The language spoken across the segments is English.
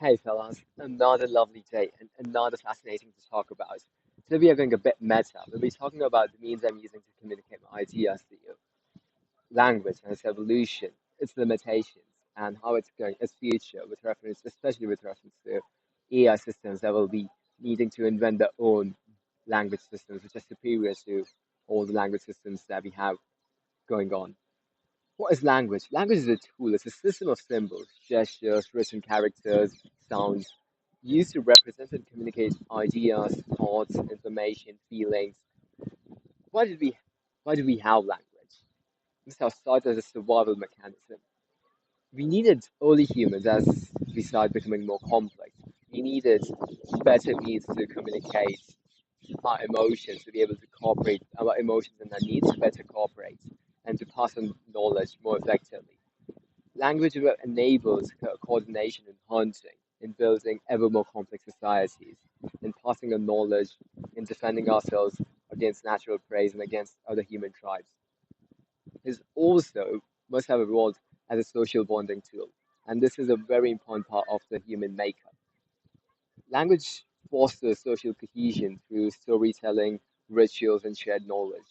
Hey fellas, another lovely day and another fascinating to talk about. Today we are going a bit meta. We'll be talking about the means I'm using to communicate my ideas to you, language and its evolution, its limitations, and how it's going, its future, with reference, especially with reference to AI systems that will be needing to invent their own language systems, which are superior to all the language systems that we have going on. What is language? Language is a tool, it's a system of symbols, gestures, written characters, sounds used to represent and communicate ideas, thoughts, information, feelings. Why did we why do we have language? This has started as a survival mechanism. We needed early humans as we started becoming more complex. We needed better means to communicate our emotions, to be able to cooperate our emotions and our needs to better cooperate and to pass on knowledge more effectively. Language enables coordination in hunting, in building ever more complex societies, in passing on knowledge, in defending ourselves against natural prey and against other human tribes. It also must have evolved as a social bonding tool, and this is a very important part of the human makeup. Language fosters social cohesion through storytelling, rituals, and shared knowledge.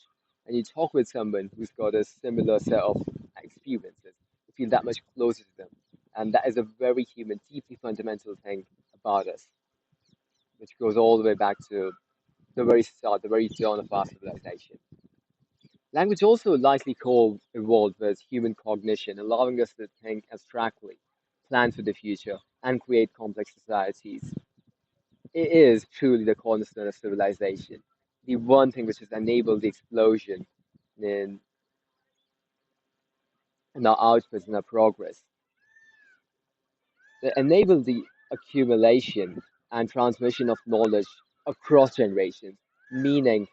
And you talk with someone who's got a similar set of experiences, you feel that much closer to them. And that is a very human, deeply fundamental thing about us, which goes all the way back to the very start, the very dawn of our civilization. Language also likely evolved with human cognition, allowing us to think abstractly, plan for the future, and create complex societies. It is truly the cornerstone of civilization, the one thing which has enabled the explosion in, in our outputs and our progress. It enabled the accumulation and transmission of knowledge across generations, meaning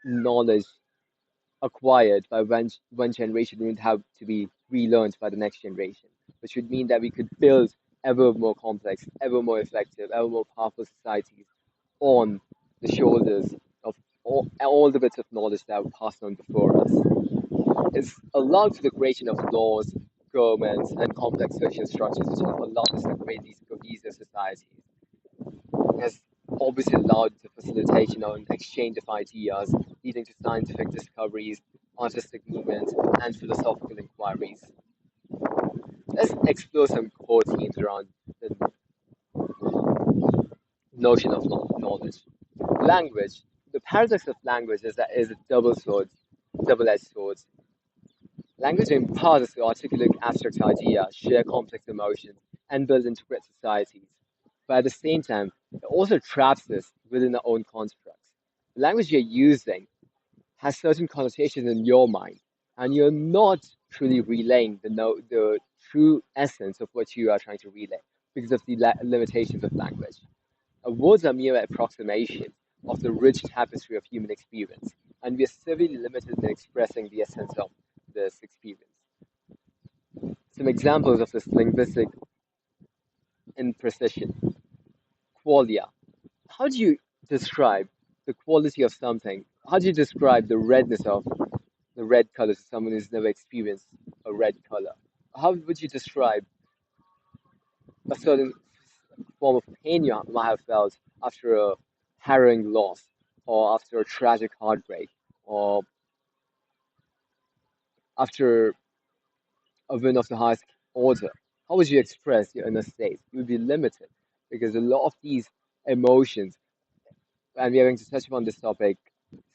knowledge acquired by one generation would have to be relearned by the next generation, which would mean that we could build ever more complex, ever more effective, ever more powerful societies on the shoulders of all the bits of knowledge that were passed on before us. It's allowed for the creation of laws, governments, and complex social structures which have allowed us to create these cohesive societies. It has obviously allowed the facilitation and exchange of ideas, leading to scientific discoveries, artistic movements, and philosophical inquiries. Let's explore some core themes around the notion of knowledge. Language. The paradox of language is that it is a double-edged sword. Language empowers us to articulate abstract ideas, share complex emotions, and build integrate societies. But at the same time, it also traps us within our own constructs. The language you're using has certain connotations in your mind, and you're not truly relaying the true essence of what you are trying to relay because of the limitations of language. Words are mere approximations of the rich tapestry of human experience, and we are severely limited in expressing the essence of this experience. Some examples of this linguistic imprecision. Qualia. How do you describe the quality of something? How do you describe the redness of the red color to someone who's never experienced a red color? How would you describe a certain form of pain you might have felt after a harrowing loss, or after a tragic heartbreak, or after a win of the highest order? How would you express your inner state? You would be limited because a lot of these emotions, and we are going to touch upon this topic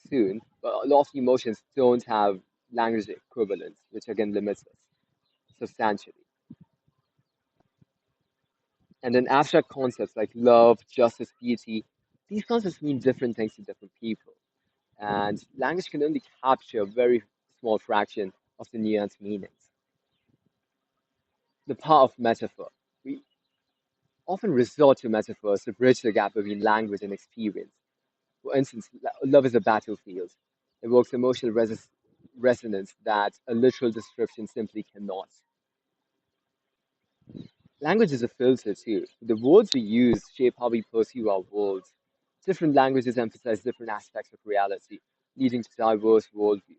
soon, but a lot of the emotions don't have language equivalents, which again limits us substantially. And then abstract concepts like love, justice, beauty, these concepts mean different things to different people. And language can only capture a very small fraction of the nuanced meanings. The power of metaphor. We often resort to metaphors to bridge the gap between language and experience. For instance, love is a battlefield. It evokes emotional resonance that a literal description simply cannot. Language is a filter too. The words we use shape how we perceive our world. Different languages emphasize different aspects of reality, leading to diverse worldviews.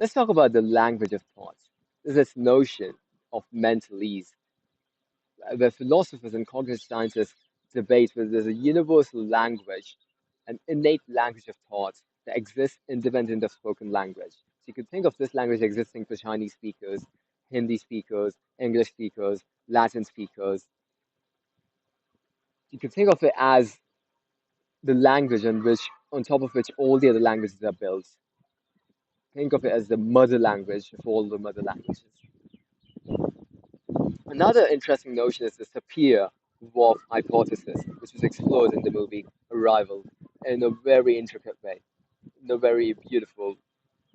Let's talk about the language of thoughts. There's this notion of mental ease, where philosophers and cognitive scientists debate whether there's a universal language, an innate language of thought that exists independent of spoken language. So you could think of this language existing for Chinese speakers, Hindi speakers, English speakers, Latin speakers. You could think of it as the language on top of which all the other languages are built. Think of it as the mother language of all the mother languages. Another interesting notion is the Sapir-Whorf hypothesis, which was explored in the movie Arrival in a very intricate way, in a very beautiful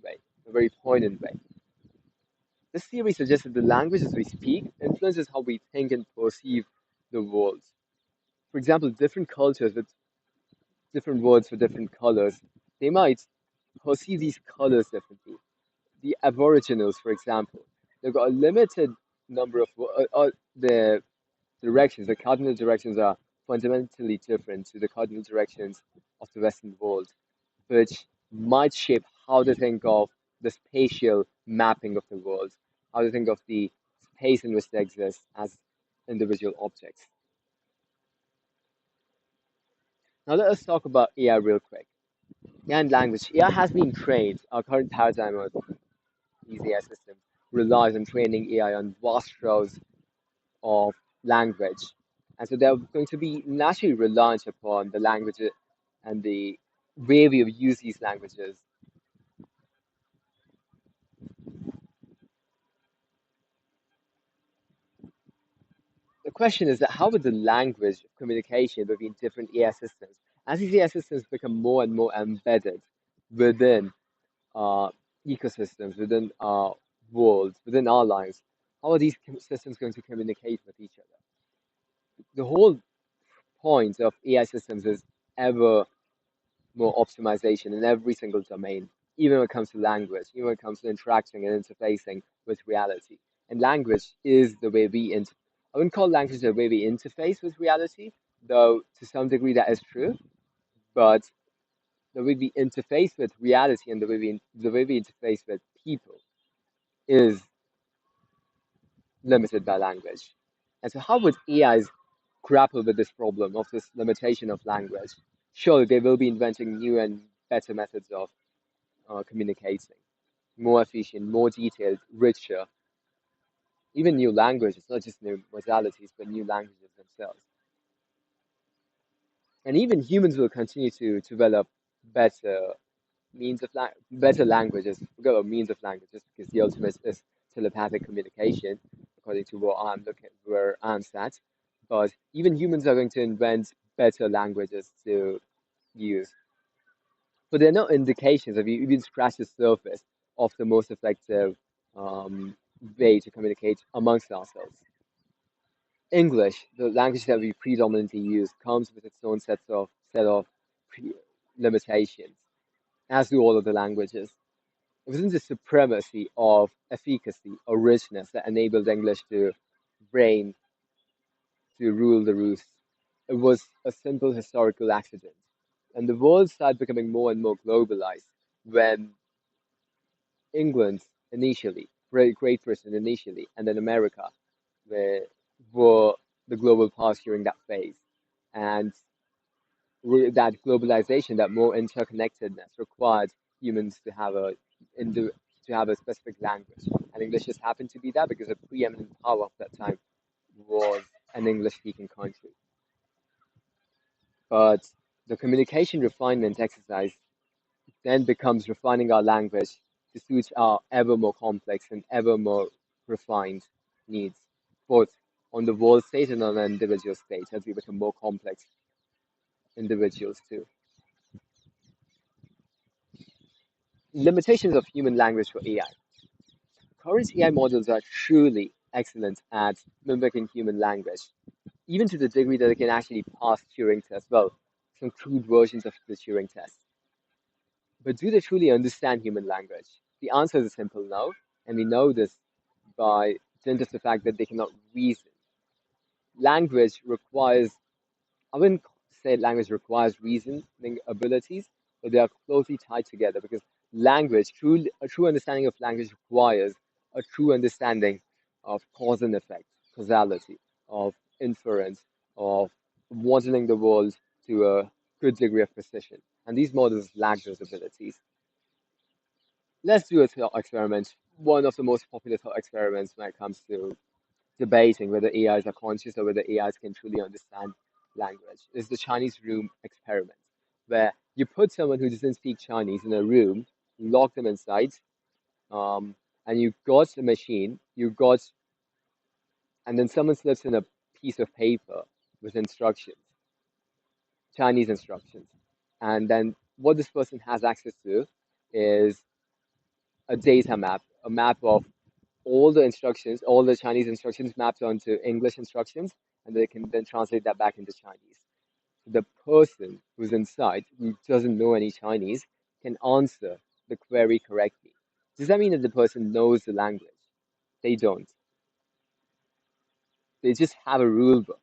way, a very poignant way. This theory suggests that the languages we speak influences how we think and perceive the world. For example, different cultures with different words for different colors, they might perceive these colors differently. The Aboriginals, for example, they've got a limited number of the directions, the cardinal directions are fundamentally different to the cardinal directions of the Western world, which might shape how to think of the spatial mapping of the world, how to think of the space in which they exist as individual objects. Now let us talk about AI real quick. AI and language. AI has been trained. Our current paradigm of these AI systems relies on training AI on vast troves of language. And so they're going to be naturally reliant upon the language and the way we use these languages. The question is that how would the language of communication between different AI systems, as these AI systems become more and more embedded within uh, ecosystems, within our worlds, within our lives, how are these systems going to communicate with each other? The whole point of AI systems is ever more optimization in every single domain, even when it comes to language, even when it comes to interacting and interfacing with reality. And language is the way I wouldn't call language the way we interface with reality, though to some degree that is true, but the way we interface with reality and the way we interface with people is limited by language. And so how would AIs grapple with this problem of this limitation of language? Surely they will be inventing new and better methods of communicating, more efficient, more detailed, richer, even new languages, not just new modalities, but new languages themselves. And even humans will continue to develop better better languages, forget about means of languages, because the ultimate is telepathic communication, according to where I'm sat. But even humans are going to invent better languages to use. But there are no indications of you even scratch the surface of the most effective um, way to communicate amongst ourselves. English, the language that we predominantly use, comes with its own set of pre- limitations, as do all of the languages. It wasn't the supremacy of efficacy or richness that enabled English to reign, to rule the roost. It was a simple historical accident. And the world started becoming more and more globalized when England initially, Great Britain initially, and then America were, were the global powers during that phase. And that globalization, that more interconnectedness required humans to have a specific language. And English just happened to be that because the preeminent power of that time was an English speaking country. But the communication refinement exercise then becomes refining our language to suit our ever more complex and ever more refined needs, both on the world stage and on an individual stage, as we become more complex individuals too. Limitations of human language for AI. Current AI models are truly excellent at mimicking human language, even to the degree that they can actually pass Turing tests. Well, some crude versions of the Turing test. But do they truly understand human language? The answer is a simple no, and we know this by dint of the fact that they cannot reason. Language requires, I wouldn't say language requires reasoning abilities, but they are closely tied together because A true understanding of language requires a true understanding of cause and effect, causality, of inference, of modeling the world to a good degree of precision. And these models lack those abilities. Let's do a thought experiment. One of the most popular thought experiments when it comes to debating whether AIs are conscious or whether AIs can truly understand language is the Chinese room experiment, where you put someone who doesn't speak Chinese in a room, lock them inside, um, and you got a machine, and then someone slips in a piece of paper with instructions, Chinese instructions, and then what this person has access to is a data map, a map of all the instructions, all the Chinese instructions mapped onto English instructions, and they can then translate that back into Chinese. The person who's inside, who doesn't know any Chinese, can answer the query correctly. Does that mean that the person knows the language? They don't. They just have a rule book,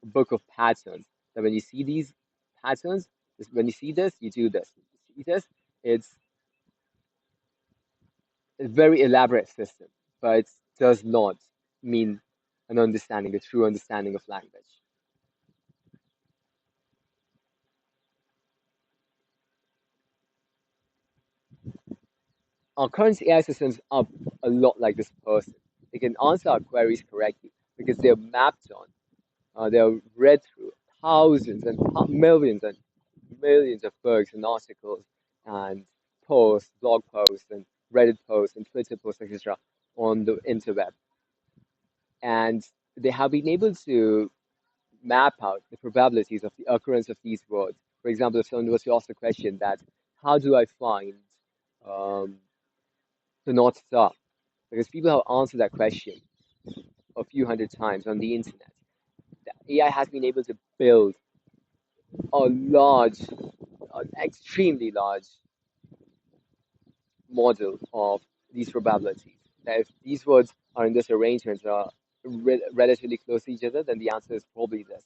a book of patterns. That when you see these patterns, when you see this, you do this. When you see this, it's a very elaborate system, but it does not mean an understanding, a true understanding of language. Our current AI systems are a lot like this person. They can answer our queries correctly because they're mapped on, they're read through thousands and millions and millions of books and articles and posts, blog posts and Reddit posts and Twitter posts, etc., on the interweb. And they have been able to map out the probabilities of the occurrence of these words. For example, if someone was to ask the question that, how do I find um, the North Star? Because people have answered that question a few hundred times on the internet. The AI has been able to build a large, an extremely large model of these probabilities. That if these words are in this arrangement, are relatively close to each other, then the answer is probably this.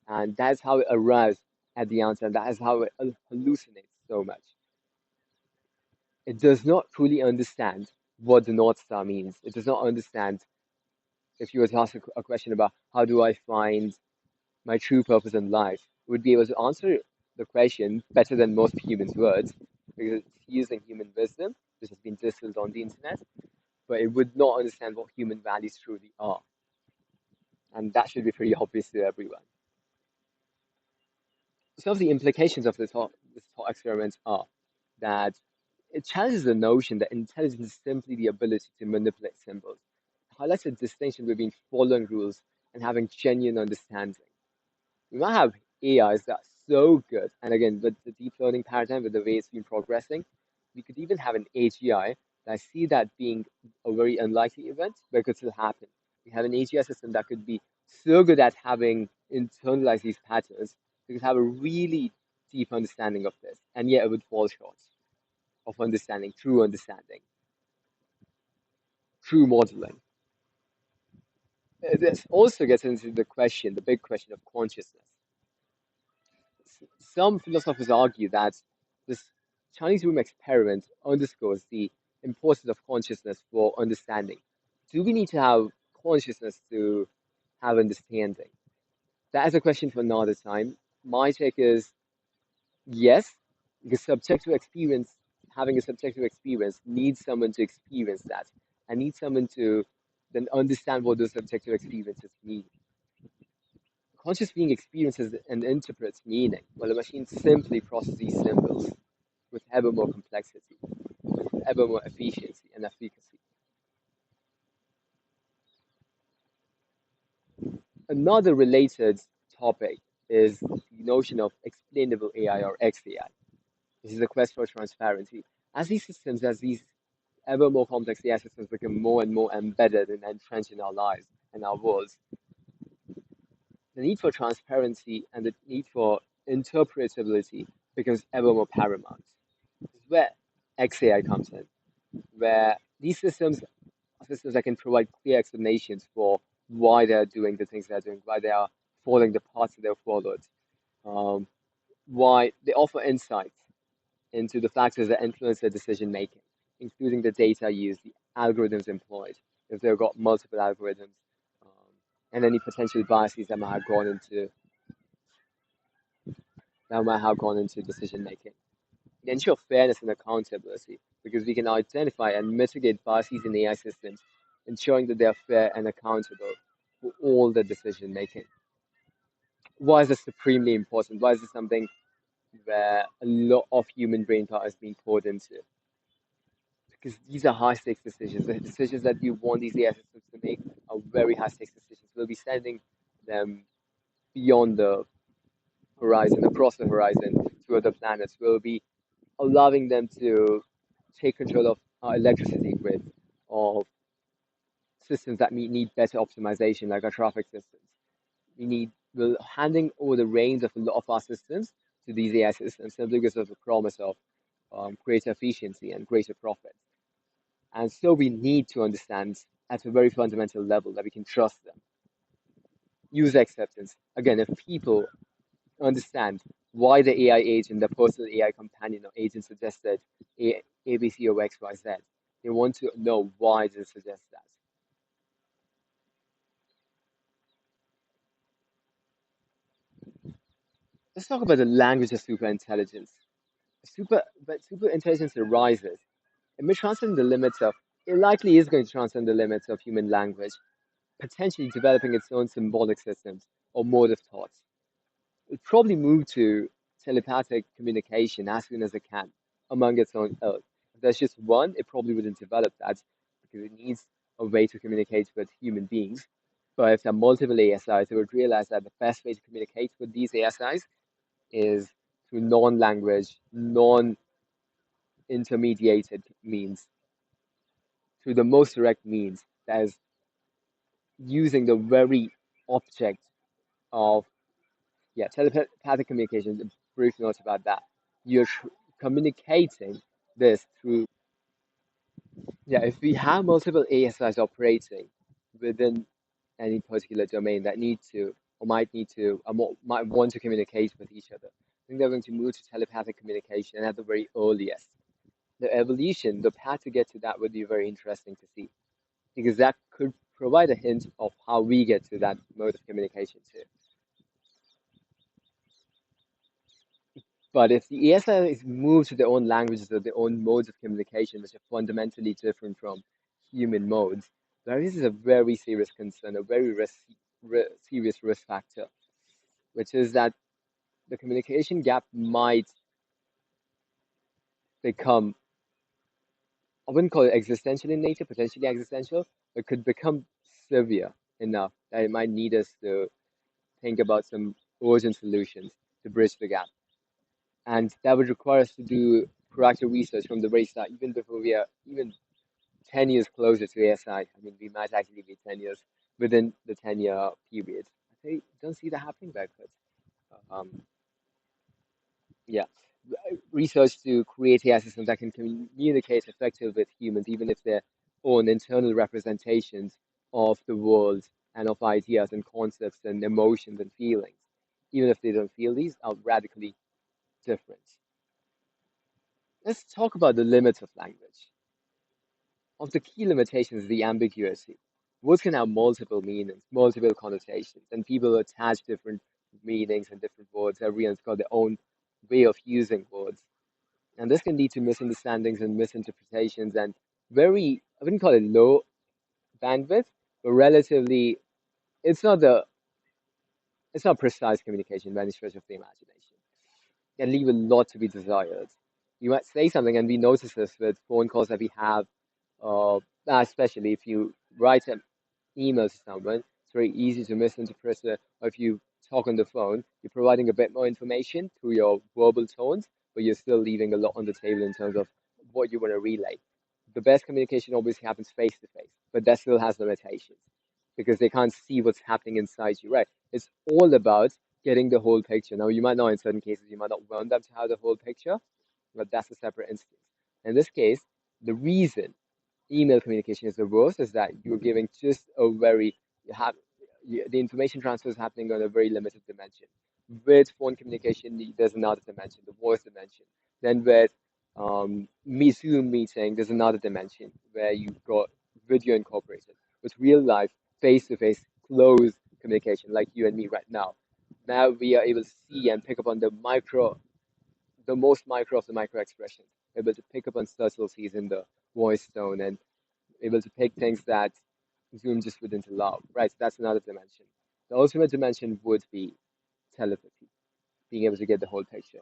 And that's how it arrives at the answer, and that is how it hallucinates so much. It does not truly understand what the North Star means. It does not understand if you were to ask a question about how do I find my true purpose in life, it would be able to answer the question better than most humans' words because it's using human wisdom, which has been distilled on the internet, but it would not understand what human values truly are. And that should be pretty obvious to everyone. Some of the implications of this thought experiment are that it challenges the notion that intelligence is simply the ability to manipulate symbols. It highlights a distinction between following rules and having genuine understanding. We might have AIs that are so good, and again, with the deep learning paradigm, with the way it's been progressing, we could even have an AGI. I see that being a very unlikely event, but it could still happen. We have an AGI system that could be so good at having internalized these patterns, we could have a really deep understanding of this, and yet it would fall short of understanding, true modeling. This also gets into the big question of consciousness. Some philosophers argue that this Chinese room experiment underscores the importance of consciousness for understanding. Do we need to have consciousness to have understanding? That is a question for another time. My take is yes, because having a subjective experience needs someone to experience that. I need someone to then understand what those subjective experiences mean. Conscious being experiences and interprets meaning, while a machine simply processes symbols with ever more complexity, with ever more efficiency and efficacy. Another related topic is the notion of explainable AI or XAI. This is a quest for transparency. As these ever more complex AI systems become more and more embedded and entrenched in our lives and our worlds, the need for transparency and the need for interpretability becomes ever more paramount. This is where XAI comes in, where these systems are systems that can provide clear explanations for why they're doing the things they're doing, why they are following the paths that they've followed, um, why they offer insights into the factors that influence their decision making, including the data used, the algorithms employed, if they've got multiple algorithms, um, and any potential biases that might have gone into decision making. Ensure fairness and accountability because we can identify and mitigate biases in AI systems, ensuring that they are fair and accountable for all the decision making. Why is this supremely important? Why is this something where a lot of human brain power is being poured into? Because these are high stakes decisions. The decisions that you want these AI systems to make are very high stakes decisions. We'll be sending them beyond the horizon, across the horizon to other planets. We'll be allowing them to take control of our electricity grid, of systems that need better optimization, like our traffic systems. We're handing over the reins of a lot of our systems to these AI systems simply because of the promise of greater efficiency and greater profit. And so we need to understand at a very fundamental level that we can trust them. User acceptance. Again, if people understand why the AI agent, the personal AI companion or agent suggested A, B, C, or X, Y, Z, they want to know why does it suggest that. Let's talk about the language of superintelligence. But superintelligence arises. It may transcend the limits of, it likely is going to transcend the limits of human language, potentially developing its own symbolic systems or mode of thought. It'll probably move to telepathic communication as soon as it can among its own ilk. If there's just one, it probably wouldn't develop that because it needs a way to communicate with human beings. But if there are multiple ASIs, it would realize that the best way to communicate with these ASIs is through non-language, non-intermediated means, through the most direct means, that is using the very object of, yeah, telepathic communication. A brief note about that. You're communicating this through, yeah, if we have multiple ASIs operating within any particular domain that need to or might need to or might want to communicate with each other, I think they're going to move to telepathic communication at the very earliest. The evolution, the path to get to that would be very interesting to see because that could provide a hint of how we get to that mode of communication too. But if the ESIs move to their own languages or their own modes of communication, which are fundamentally different from human modes, this is a very serious concern, a very serious risk factor, which is that the communication gap might become, I wouldn't call it existential in nature, potentially existential, but could become severe enough that it might need us to think about some urgent solutions to bridge the gap. And that would require us to do proactive research from the very start, even before we are even 10 years closer to ASI. I mean, we might actually be 10 years within the 10-year period. I don't see that happening very quick. Um, yeah, research to create AI systems that can communicate effectively with humans, even if their own internal representations of the world and of ideas and concepts and emotions and feelings, even if they don't feel these, are radically different. Let's talk about the limits of language. Of the key limitations is the ambiguity. Words can have multiple meanings, multiple connotations, and people attach different meanings and different words. Everyone's got their own way of using words. And this can lead to misunderstandings and misinterpretations and very, I wouldn't call it low bandwidth, but relatively, it's not the, it's not precise communication by any stretch of the imagination. Can leave a lot to be desired. You might say something, and we notice this with phone calls that we have, especially if you write an email to someone, it's very easy to misinterpret it. Or if you talk on the phone, you're providing a bit more information through your verbal tones, but you're still leaving a lot on the table in terms of what you want to relay. The best communication obviously happens face to face, but that still has limitations because they can't see what's happening inside you, right? It's all about getting the whole picture. Now, you might know in certain cases you might not want them to have the whole picture, but that's a separate instance. In this case, the reason email communication is the worst is that you're giving just a very, you have, the information transfer is happening on a very limited dimension. With phone communication, there's another dimension, the voice dimension. Then with Me Zoom meeting, there's another dimension where you've got video incorporated with real life, face to face, close communication, like you and me right now. Now we are able to see and pick up on the most micro of the micro expressions, able to pick up on subtleties in the voice tone and able to pick things that Zoom just wouldn't allow. Right, so that's another dimension. The ultimate dimension would be telepathy, being able to get the whole picture.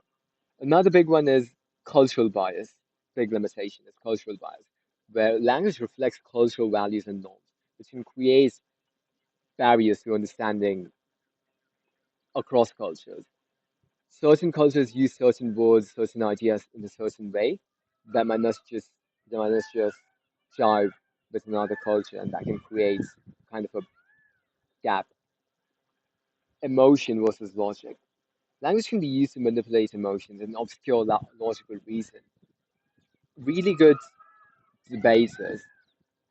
Another big one is cultural bias. Big limitation is cultural bias, where language reflects cultural values and norms, which can create barriers to understanding across cultures. Certain cultures use certain words, certain ideas in a certain way that might not just that might not just jive with another culture, and that can create kind of a gap. Emotion versus logic. Language can be used to manipulate emotions and obscure logical reason. Really good debaters,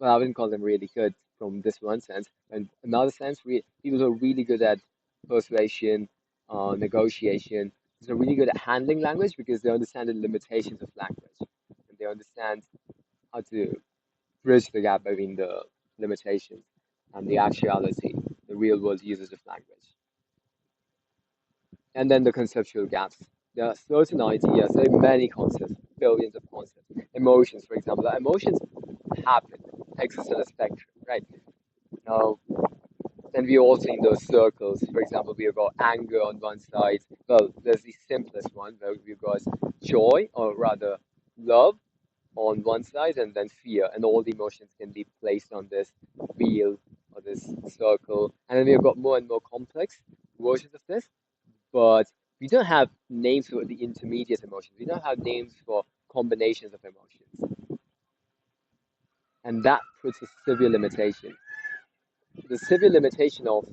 well, I wouldn't call them really good from this one sense. And another sense, people who are really good at persuasion, negotiation, they're really good at handling language because they understand the limitations of language. And they understand how to bridge the gap between the limitations and the actuality, the real world uses of language. And then the conceptual gaps. There are certain ideas, there are many concepts, billions of concepts. Emotions, for example. Emotions happen, exist on a spectrum, right? Now, then we also in those circles. For example, we've got anger on one side. Well, there's the simplest one where we've got joy, or rather love, on one side, and then fear, and all the emotions can be placed on this wheel or this circle. And then we've got more and more complex versions of this, but we don't have names for the intermediate emotions. We don't have names for combinations of emotions, and that puts a severe limitation. The severe limitation of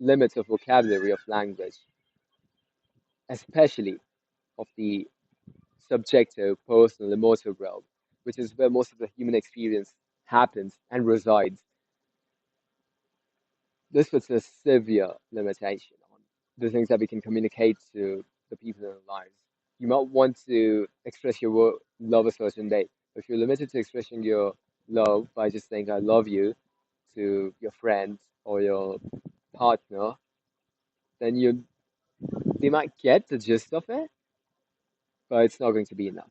limits of vocabulary of language, especially of the subjective, personal, emotive realm, which is where most of the human experience happens and resides. This puts a severe limitation on the things that we can communicate to the people in our lives. You might want to express your love a certain way. If you're limited to expressing your love by just saying "I love you" to your friends or your partner, then they might get the gist of it, but it's not going to be enough.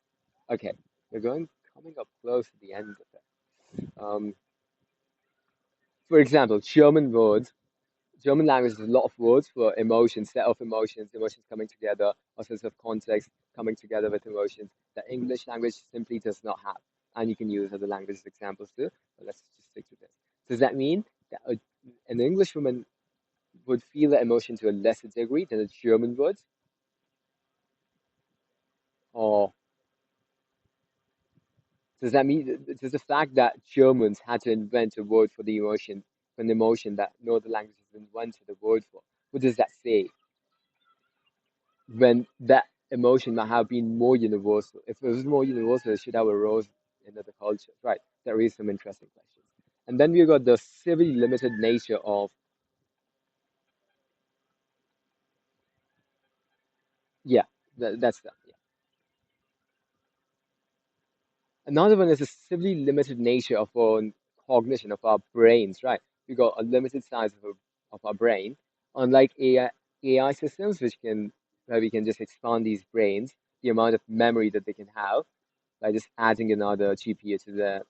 Okay, we're going coming up close to the end of it. For example, German words. German language has a lot of words for emotions, set of emotions, emotions coming together, or sense of context coming together with emotions that English language simply does not have. And you can use other languages examples too, but let's just stick to this. Does that mean that an English woman would feel that emotion to a lesser degree than a German would? Or does that mean, does the fact that Germans had to invent a word for an emotion that no other language has invented a word for, what does that say? When that emotion might have been more universal. If it was more universal, it should have arose in other cultures, right? There is some interesting questions. And then we got the severely limited nature of, yeah, that's that. Yeah. Another one is the severely limited nature of our cognition, of our brains, right? We got a limited size of our brain, unlike AI systems, where we can just expand these brains, the amount of memory that they can have by just adding another GPU to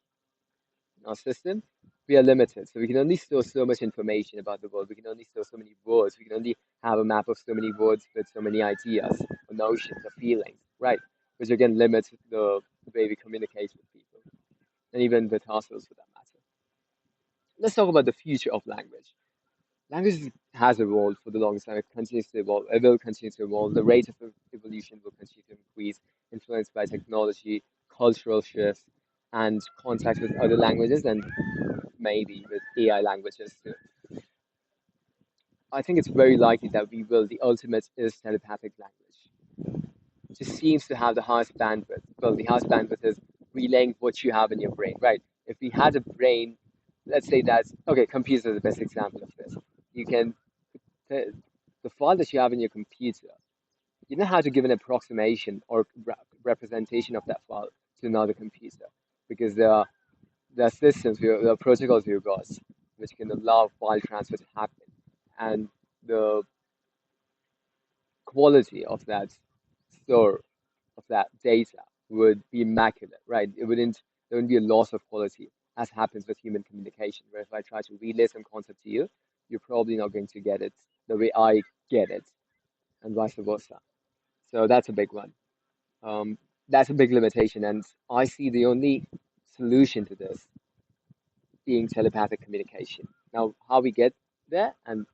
our system, we are limited. So we can only store so much information about the world. We can only store so many words. We can only have a map of so many words with so many ideas or notions or feelings, right? Which again limits the way we communicate with people and even with ourselves for that matter. Let's talk about the future of language. Language has evolved for the longest time. It continues to evolve. It will continue to evolve. The rate of evolution will continue to increase, influenced by technology, cultural shifts, and contact with other languages, and maybe with AI languages too. I think it's very likely that we will. The ultimate is telepathic language. It just seems to have the highest bandwidth. Well, the highest bandwidth is relaying what you have in your brain, right? If we had a brain, let's say that's okay. Computers are the best example of this. You can the, the file that you have in your computer. You know how to give an approximation or representation of that file to another computer, because there are systems, there are protocols we've got which can allow file transfer to happen, and the quality of that store of that data would be immaculate, right? There wouldn't be a loss of quality as happens with human communication, where if I try to relay some concept to you, you're probably not going to get it the way I get it, and vice versa. So that's a big one. Um, that's a big limitation, and I see the only solution to this being telepathic communication. Now, how we get there and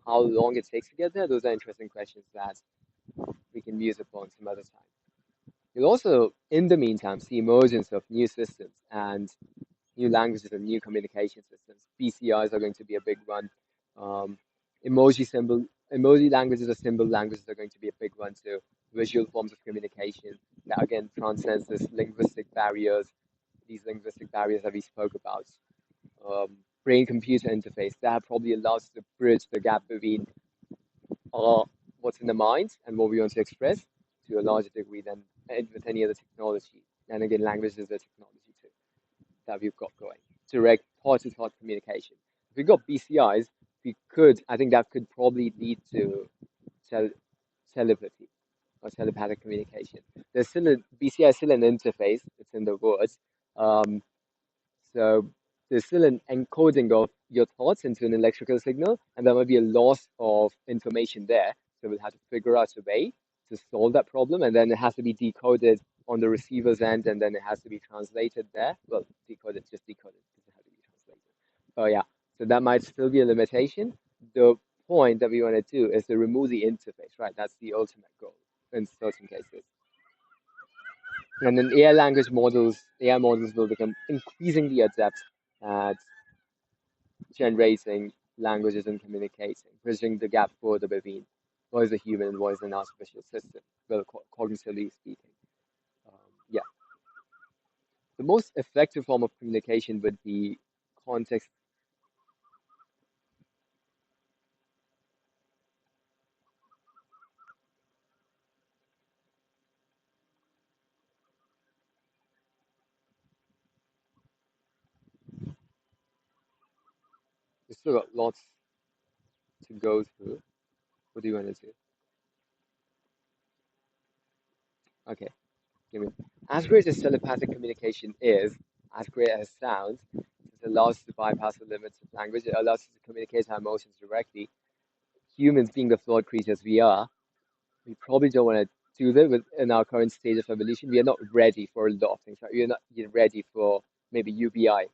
how long it takes to get there, those are interesting questions that we can muse upon some other time. You'll also, in the meantime, see emergence of new systems and new languages and new communication systems. BCIs are going to be a big one. Um, emoji languages or symbol languages are going to be a big one too. Visual forms of communication that again transcends these linguistic barriers that we spoke about. Brain-computer interface that probably allows us to bridge the gap between our what's in the mind and what we want to express to a larger degree than with any other technology. And again, language is a technology too that we've got going. Direct thought-to-thought communication. If we got BCIs, I think that could probably lead to tel telepathy or telepathic communication. BCI is still an interface, it's in the words. Um, so there's still an encoding of your thoughts into an electrical signal, and there might be a loss of information there. So we'll have to figure out a way to solve that problem, and then it has to be decoded on the receiver's end, and then it has to be translated there. Well, just decoded, because it has to be translated. Oh yeah, so that might still be a limitation. The point that we want to do is to remove the interface, right? That's the ultimate goal in certain cases. And then AI models will become increasingly adept at generating languages and communicating, bridging the gap further between what is a human and what is an artificial system, well, cognitively speaking. Yeah, the most effective form of communication would be context. We still got lots to go through. What do you want to do? Okay, give me. As great as telepathic communication is, as great as it sounds, it allows us to bypass the limits of language. It allows us to communicate our emotions directly. Humans, being the flawed creatures we are, we probably don't want to do that in our current stage of evolution. We are not ready for a lot of things, right? We are not yet ready for maybe UBI.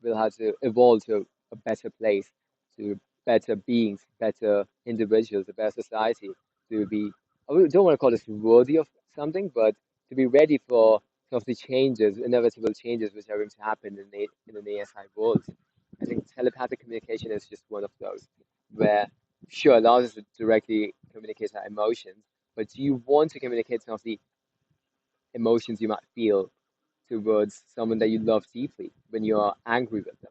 We'll have to evolve to a better place, to better beings, better individuals, a better society, to be, I don't want to call this worthy of something, but to be ready for some of the changes, inevitable changes which are going to happen in an ASI world. I think telepathic communication is just one of those, where sure allows us to directly communicate our emotions, but do you want to communicate some of the emotions you might feel towards someone that you love deeply when you are angry with them?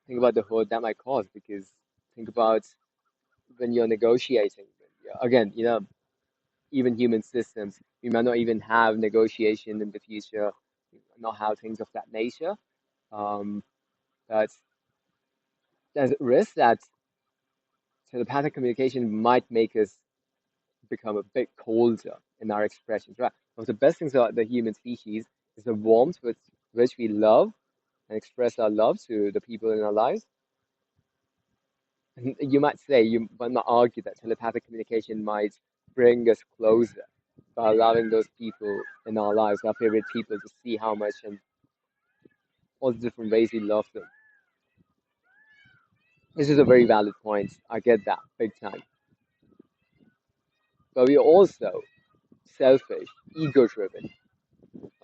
Think about the hurt that might cause, because think about when you're negotiating. Again, even human systems, we might not even have negotiation in the future, not have things of that nature. Um, but there's a risk that telepathic communication might make us become a bit colder in our expressions, right? One of the best things about the human species is the warmth with which we love and express our love to the people in our lives. And you might say, you might not argue that telepathic communication might bring us closer by allowing those people in our lives, our favorite people, to see how much and all the different ways we love them. This is a very valid point. I get that big time. But we're also selfish, ego-driven,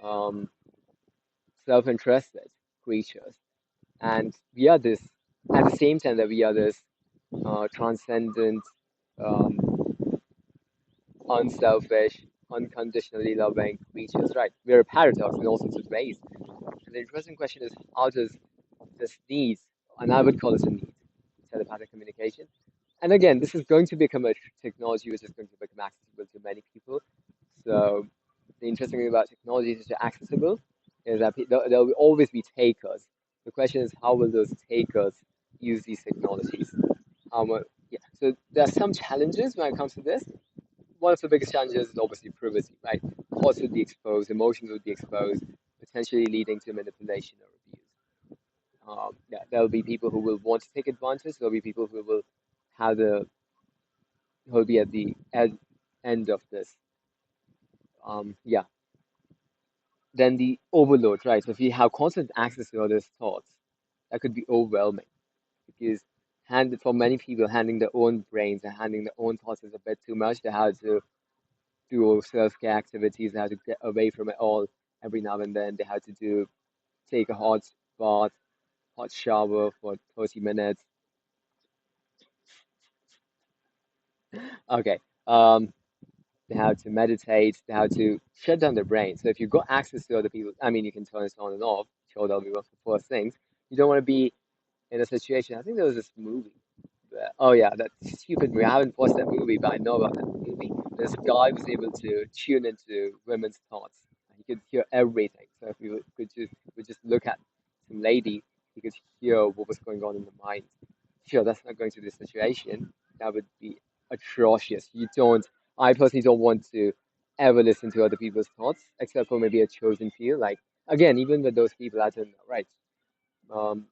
um, self-interested creatures. And we are this, at the same time that we are this transcendent, um, unselfish, unconditionally loving creatures, right? We're a paradox in all sorts of ways. And the interesting question is, how does this need, and I would call it a need, telepathic communication? And again, this is going to become a technology which is going to become accessible to many people. So the interesting thing about technology is they're accessible, is that there will always be takers. The question is, how will those takers use these technologies? Yeah. So there are some challenges when it comes to this. One of the biggest challenges is obviously privacy, right? Thoughts would be exposed, emotions would be exposed, potentially leading to manipulation or abuse. Yeah, there'll be people who will want to take advantage. There'll be people who will have the who will be at the end of this. Yeah. Then the overload, right? So if you have constant access to all these thoughts, that could be overwhelming because for many people, handling their own brains and handling their own thoughts is a bit too much. They have to do self-care activities. They have to get away from it all every now and then. They have to take a hot bath, hot shower for 30 minutes. Okay. They have to meditate. They have to shut down their brain. So if you've got access to other people, I mean, you can turn this on and off. Sure, that'll be one of the first things. You don't want to be in a situation. I think there was this movie. Oh yeah, that stupid movie. I haven't watched that movie, but I know about that movie. This guy was able to tune into women's thoughts. He could hear everything. So if we would just look at some lady, he could hear what was going on in the mind. Sure, that's not going to be the situation. That would be atrocious. You don't. I personally don't want to ever listen to other people's thoughts, except for maybe a chosen few. Like again, even with those people, I don't know, right? Um,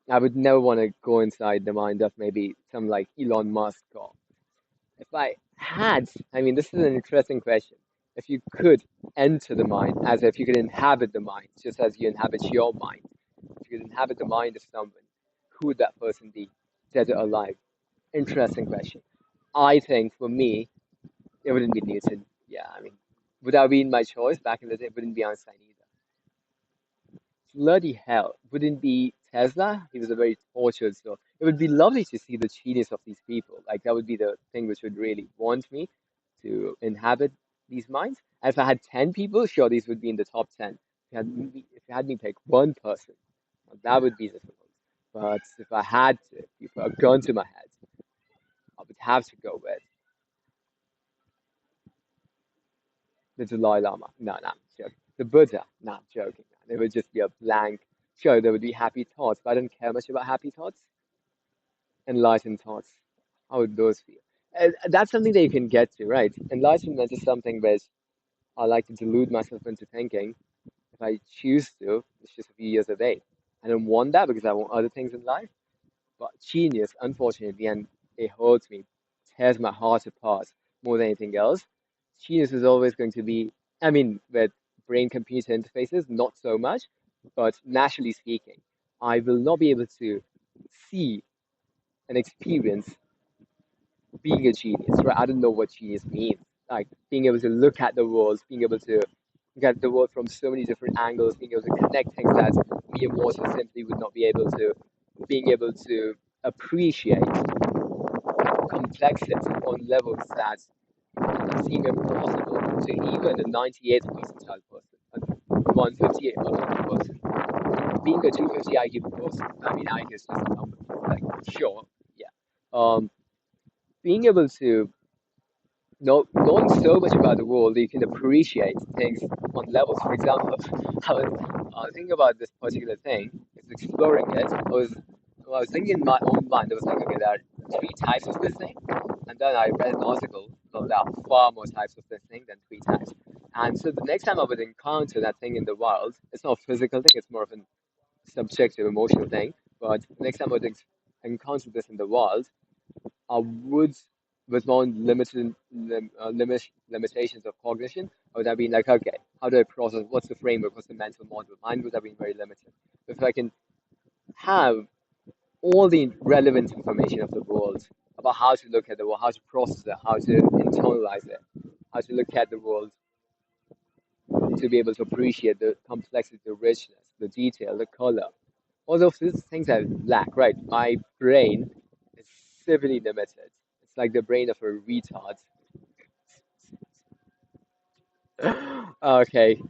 I would never want to go inside the mind of maybe some like Elon Musk or if I had, I mean, this is an interesting question. If you could enter the mind, as if you could inhabit the mind, just as you inhabit your mind, if you could inhabit the mind of someone, who would that person be, dead or alive? Interesting question. I think for me, it wouldn't be Newton. Yeah, I mean, would that have been my choice back in the day? It wouldn't be Einstein either. Bloody hell, wouldn't be Tesla? He was a very tortured soul. It would be lovely to see the genius of these people. Like that would be the thing which would really want me to inhabit these minds. And if I had 10 people, sure, these would be in the top 10. If you had me pick one person, well, that would be difficult. But if I had to, if you put a gun to my head, I would have to go with the Dalai Lama. No, no, I'm joking. The Buddha. No, I'm joking. It would just be a blank. Sure, there would be happy thoughts, but I don't care much about happy thoughts. Enlightened thoughts. How would those feel? That's something that you can get to, right? Enlightenment is something which I like to delude myself into thinking. If I choose to, it's just a few years a day. I don't want that because I want other things in life. But genius, unfortunately, and it hurts me, tears my heart apart more than anything else. Genius is always going to be, I mean, with brain computer interfaces, not so much, but naturally speaking, I will not be able to see and experience being a genius, right? I don't know what genius means. Like being able to look at the world, being able to look at the world from so many different angles, being able to connect things that me, a mortal, simply would not be able to, being able to appreciate complexity on levels that seem impossible to even a 98th percentile person, a 158th percentile person. Being a 250 IQ person, I mean, IQ is just a number. Like, sure, yeah. Being able to knowing so much about the world, you can appreciate things on levels. For example, I was thinking about this particular thing, is exploring it. I was thinking in my own mind, I was like, okay, there are three types of this thing. And then I read an article, well, there are far more types of this thing than three types. And so the next time I would encounter that thing in the wild, it's not a physical thing, it's more of a subjective, emotional thing. But next time I would encounter this in the wild, I would, with more limitations of cognition, I would have been like, okay, how do I process? What's the framework? What's the mental model? Mine would have been very limited. If I can have all the relevant information of the world about how to look at the world, how to process it, how to internalize it, how to look at the world, to be able to appreciate the complexity, the richness, the detail, the color. All those things I lack, right? My brain is severely limited. It's like the brain of a retard. Okay,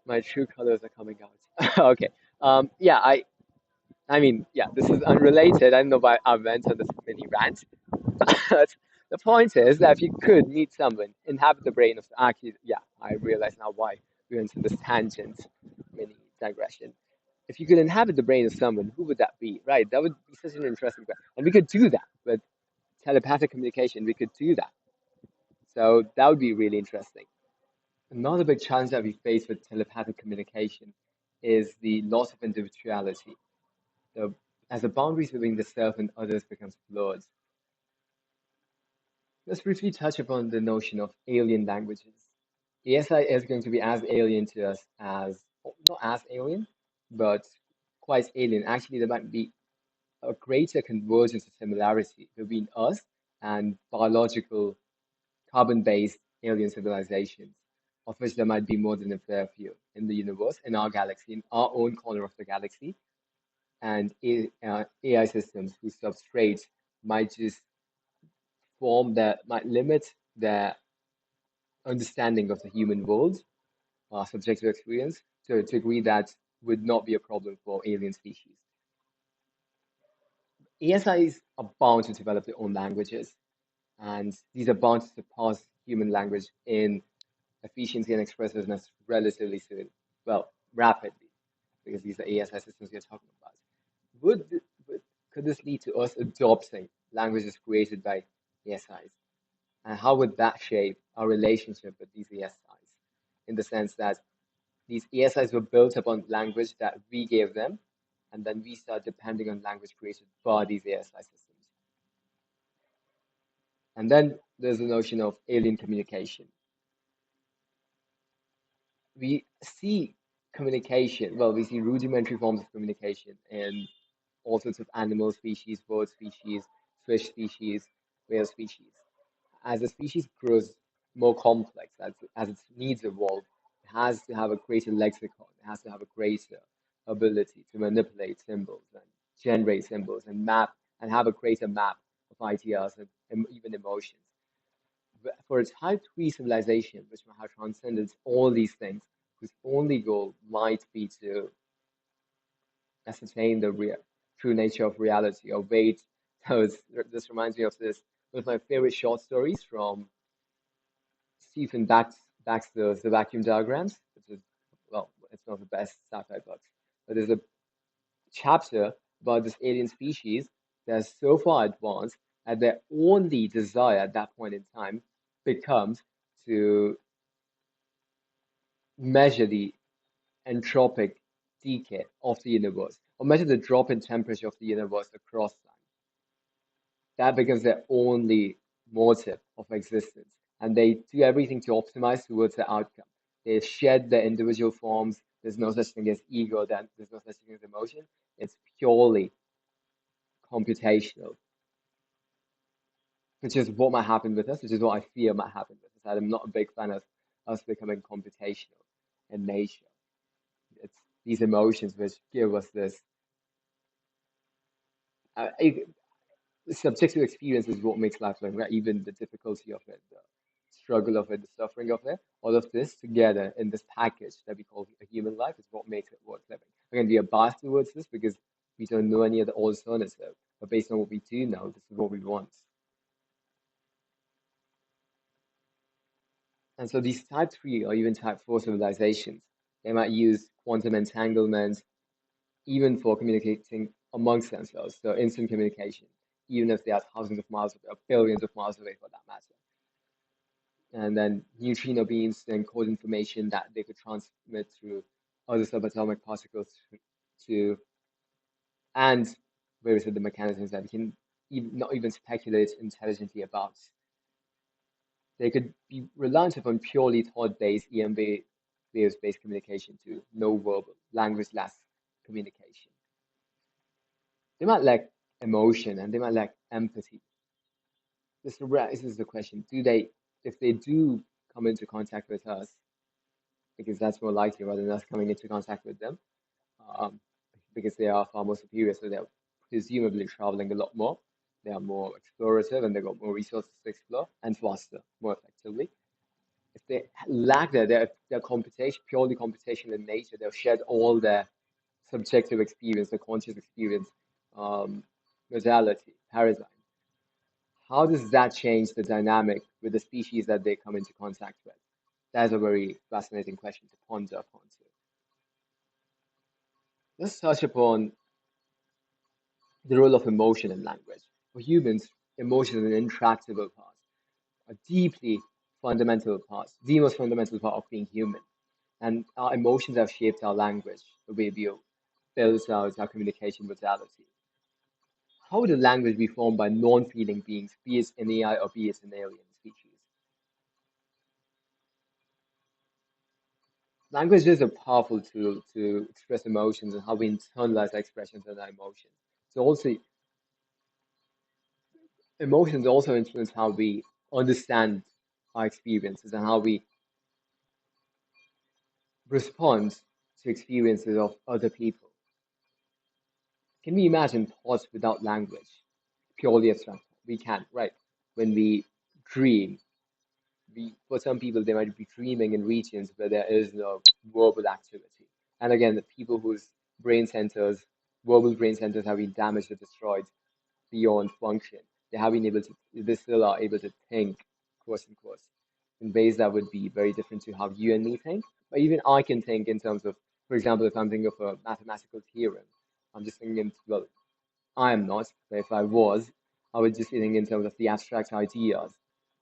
my true colors are coming out. Okay. Yeah, I mean, yeah, this is unrelated. I don't know why I went on this mini rant. But the point is that if you could meet someone, inhabit the brain of actually, yeah, I realize now why we went into this tangent, mini digression. If you could inhabit the brain of someone, who would that be? Right? That would be such an interesting question. And we could do that with telepathic communication. We could do that. So that would be really interesting. Another big challenge that we face with telepathic communication is the loss of individuality. The, as the boundaries between the self and others becomes blurred. Let's briefly touch upon the notion of alien languages. ASI is going to be as alien to us as, not as alien, but quite alien. Actually, there might be a greater convergence of similarity between us and biological carbon-based alien civilizations, of which there might be more than a fair few in the universe, in our galaxy, in our own corner of the galaxy, and AI systems whose substrates might just form that might limit their understanding of the human world, subjective experience, to a degree that would not be a problem for alien species. ASIs are bound to develop their own languages, and these are bound to surpass human language in efficiency and expressiveness relatively soon. Well, rapidly, because these are ASI systems we're talking about. Would, could this lead to us adopting languages created by ASIs? And how would that shape our relationship with these ASIs? In the sense that these ASIs were built upon language that we gave them, and then we start depending on language created by these ASI systems. And then there's the notion of alien communication. We see communication, well, we see rudimentary forms of communication in all sorts of animal species, bird species, fish species, whale species. As the species grows more complex, as its needs evolve, it has to have a greater lexicon, it has to have a greater ability to manipulate symbols and generate symbols and map and have a greater map of ideas and even emotions. For a type 3 civilization, which might have transcended all these things, whose only goal might be to ascertain the true nature of reality or wait. This reminds me of one of my favorite short stories from Stephen Baxter's The Vacuum Diagrams, which is, well, it's not the best sci-fi book, but there's a chapter about this alien species that's so far advanced that their only desire at that point in time becomes to measure the entropic decay of the universe, or measure the drop in temperature of the universe across time. That becomes their only motive of existence. And they do everything to optimize towards the outcome. They shed their individual forms. There's no such thing as ego, there's no such thing as emotion. It's purely computational, which is what might happen with us, which is what I fear might happen with us. I'm not a big fan of us becoming computational in nature. It's these emotions which give us this. Uh, Subjective experience is what makes life learning, right? Even the difficulty of it, the struggle of it, the suffering of it, all of this together in this package that we call a human life is what makes it worth living. Again, we are biased towards this because we don't know any other alternative, but based on what we do know, this is what we want. And so these type 3 or even type 4 civilizations, they might use quantum entanglement even for communicating amongst themselves, so instant communication, even if they are thousands of miles away or billions of miles away for that matter. And then neutrino beams to encode information that they could transmit through other subatomic particles to, and various other mechanisms that we can not even speculate intelligently about. They could be reliant upon purely thought-based EM waves-based communication to no verbal, language-less communication. They might lack emotion and they might lack empathy. This is the question: do they, if they do come into contact with us, because that's more likely rather than us coming into contact with them, um, because they are far more superior, so they're presumably traveling a lot more. They are more explorative and they've got more resources to explore and faster, more effectively. If they lack their computation, purely computational in nature, they'll shed all their subjective experience, their conscious experience, um, modality, paradigm. How does that change the dynamic with the species that they come into contact with? That's a very fascinating question to ponder upon. So let's touch upon the role of emotion in language. For humans, emotion is an intractable part, a deeply fundamental part, the most fundamental part of being human. And our emotions have shaped our language, the way we build out our communication modality. How would a language be formed by non-feeling beings, be it an AI or be it an alien species? Language is a powerful tool to express emotions and how we internalize our expressions and our emotions. So also, emotions also influence how we understand our experiences and how we respond to experiences of other people. Can we imagine thoughts without language? Purely abstract. We can, right? When we dream, for some people, they might be dreaming in regions where there is no verbal activity. And again, the people whose brain centers, verbal brain centers have been damaged or destroyed beyond function, they still are able to think, quote unquote, in ways that would be very different to how you and me think. But even I can think in terms of, for example, if I'm thinking of a mathematical theorem, I'm just thinking, well, I am not, but if I was, I would just be thinking in terms of the abstract ideas,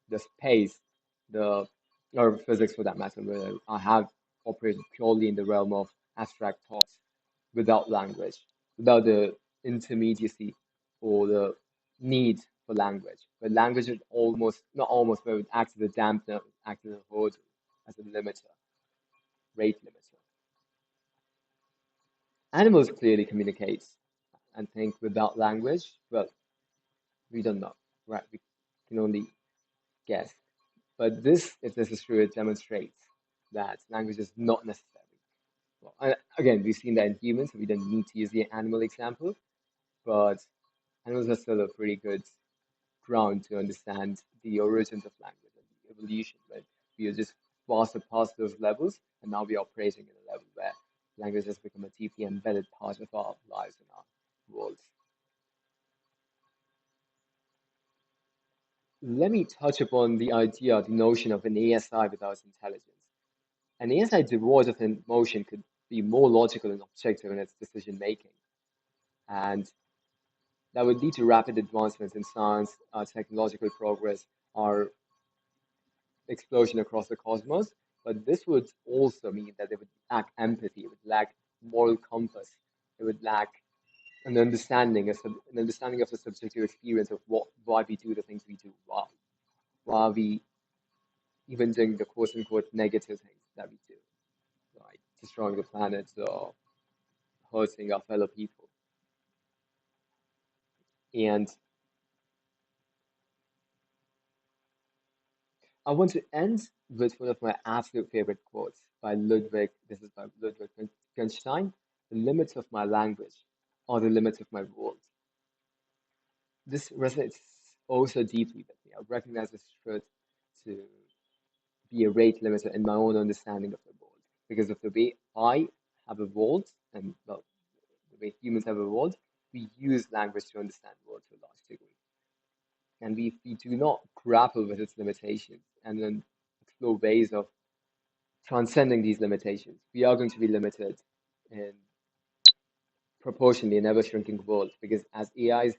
the space, the or physics for that matter, where I have operated purely in the realm of abstract thoughts without language, without the intermediacy or the need for language. But language would almost, not almost, but it would act as a dampener, act as a hurdle, as a limiter, rate limiter. Animals clearly communicate and think without language. Well, we don't know, right? We can only guess. But this, if this is true, it demonstrates that language is not necessary. Well, again, we've seen that in humans, so we don't need to use the animal example, but animals are still a pretty good ground to understand the origins of language and the evolution. But we are just far past those levels, and now we are operating in a level where language has become a deeply embedded part of our lives and our worlds. Let me touch upon the idea, the notion of an ASI without intelligence. An ASI devoid of emotion could be more logical and objective in its decision making, and that would lead to rapid advancements in science, technological progress, our explosion across the cosmos. But this would also mean that it would lack empathy, it would lack moral compass, it would lack an understanding of the subjective experience of why we do the things we do, why we even doing the quote unquote negative things that we do, like destroying the planet or hurting our fellow people. And I want to end with one of my absolute favorite quotes by Ludwig. This is by Ludwig Wittgenstein. The limits of my language are the limits of my world. This resonates also deeply with me. I recognize this truth to be a rate limiter in my own understanding of the world because of the way I have evolved and well, the way humans have evolved. We use language to understand the world to a large degree. And we do not grapple with its limitations and then explore ways of transcending these limitations, we are going to be limited in proportionally an ever shrinking world because as AIs